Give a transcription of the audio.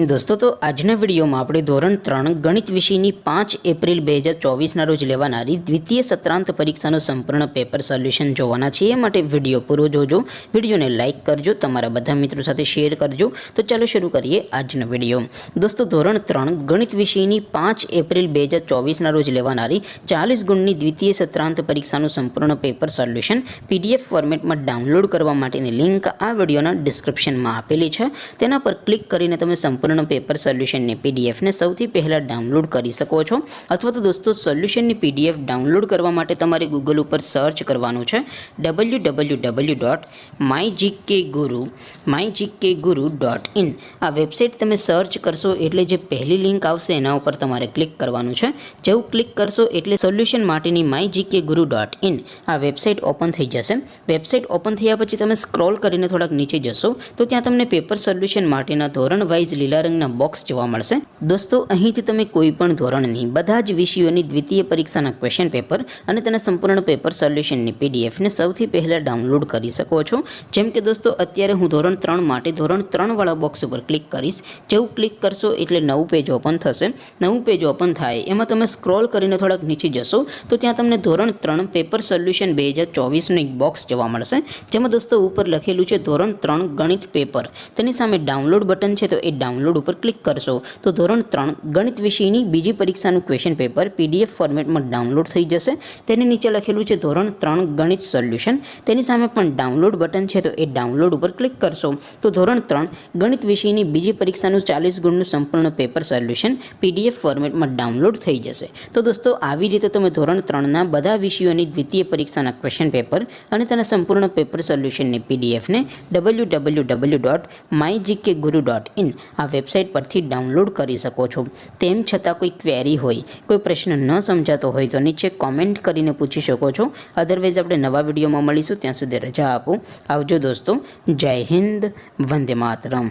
दोस्तों तो आजना विडियो में આપણે ધોરણ 3 ગણિત વિષયની 5 એપ્રિલ 2024 ના રોજ લેવાનારી દ્વિતીય સત્રાંત પરીક્ષાનું સંપૂર્ણ પેપર સોલ્યુશન જોવાના છે। એ માટે વિડિયો પૂરો જોજો, વિડિયોને લાઈક કરજો, તમારા બધા મિત્રો સાથે શેર કરજો। તો ચાલો શરૂ કરીએ આજનો વિડિયો। દોસ્તો ધોરણ 3 ગણિત વિષયની 5 એપ્રિલ 2024 ના રોજ લેવાનારી 40 ગુણની દ્વિતીય સત્રાંત પરીક્ષાનું સંપૂર્ણ પેપર સોલ્યુશન પીડીએફ ફોર્મેટમાં ડાઉનલોડ કરવા માટેની લિંક આ વિડિયોના ડિસ્ક્રિપ્શનમાં આપેલી છે। તેના પર ક્લિક કરીને તમે સંપૂર્ણ पेपर सोल्यूशन ने पीडीएफ ने सौथी पहला डाउनलॉड करी सको छो। अथवा तो दोस्तों सोल्यूशन ने पीडीएफ डाउनलॉड करवा माटे तमारे गूगल पर सर्च करवानुं छे www.mygkguru.in। आ वेबसाइट तमे सर्च करशो एटले जे पहली लिंक आवशे एना उपर तमारे क्लिक करवानुं छे। जेवुं क्लिक करशो एटले सोल्यूशन माटेनी mygkguru.in आ वेबसाइट ओपन थई जशे। वेबसाइट ओपन थया पछी तमे स्क्रॉल करीने थोड़ाक नीचे जशो तो त्यां तमने पेपर सोल्यूशन माटेना धोरण वाइज लीला रंगना बॉक्स जोवा मळशे। दोस्तों અહીંથી તમે કોઈ પણ ધોરણની બધા જ વિષયોની દ્વિતીય પરીક્ષાના ક્વેશ્ચન પેપર અને તેના સંપૂર્ણ પેપર સોલ્યુશનની પીડીએફ ને સૌથી પહેલા ડાઉનલોડ કરી શકો છો। જેમ કે દોસ્તો અત્યારે હું ધોરણ 3 માટે ધોરણ 3 વાળા બોક્સ ઉપર ક્લિક કરીશ। જેવું ક્લિક કરશો એટલે નવું પેજ ઓપન થશે। નવું પેજ ઓપન થાય એમાં તમે સ્ક્રોલ કરીને થોડાક નીચે જશો તો ત્યાં તમને ધોરણ 3 પેપર સોલ્યુશન 2024 નું એક બોક્સ જોવા મળશે। જેમાં દોસ્તો ઉપર લખેલું છે ધોરણ 3 ગણિત પેપર। તેની સામે ડાઉનલોડ બટન છે તો એ डाउनलॉड पर क्लिक करशो तो धोरण 3 गणित विषयनी बीजी परीक्षाનું क्वेश्चन पेपर पीडीएफ फॉर्मेट में डाउनलॉड थई जशे। तेनी नीचे लखेलुं छे धोरण 3 गणित सोल्यूशन। तेनी सामे पण डाउनलॉड बटन छे तो ए डाउनलॉड पर क्लिक करशो तो धोरण 3 गणित विषयनी बीजी परीक्षाનું 40 गुणનું संपूर्ण पेपर सोल्यूशन पीडीएफ फॉर्मेट में डाउनलॉड थई जशे। तो दोस्तों આવી રીતે તમે ધોરણ 3 ના બધા વિષયોની દ્વિતીય પરીક્ષાના ક્વેશ્ચન પેપર અને તેના સંપૂર્ણ પેપર સોલ્યુશનની પીડીએફ ને www.mygkguru.in आ वेबसाइट पर डाउनलॉड कर सको छो। तेम छतां कोई क्वेरी होय, कोई प्रश्न न समझातो होय तो नीचे कॉमेंट करीने पूछी शको छो। अदरवाइज आपणे नवा विडियो में मळीशुं, त्यां सुधी रजा आपो। आवजो दोस्तों। जय हिंद, वंदे मातरम।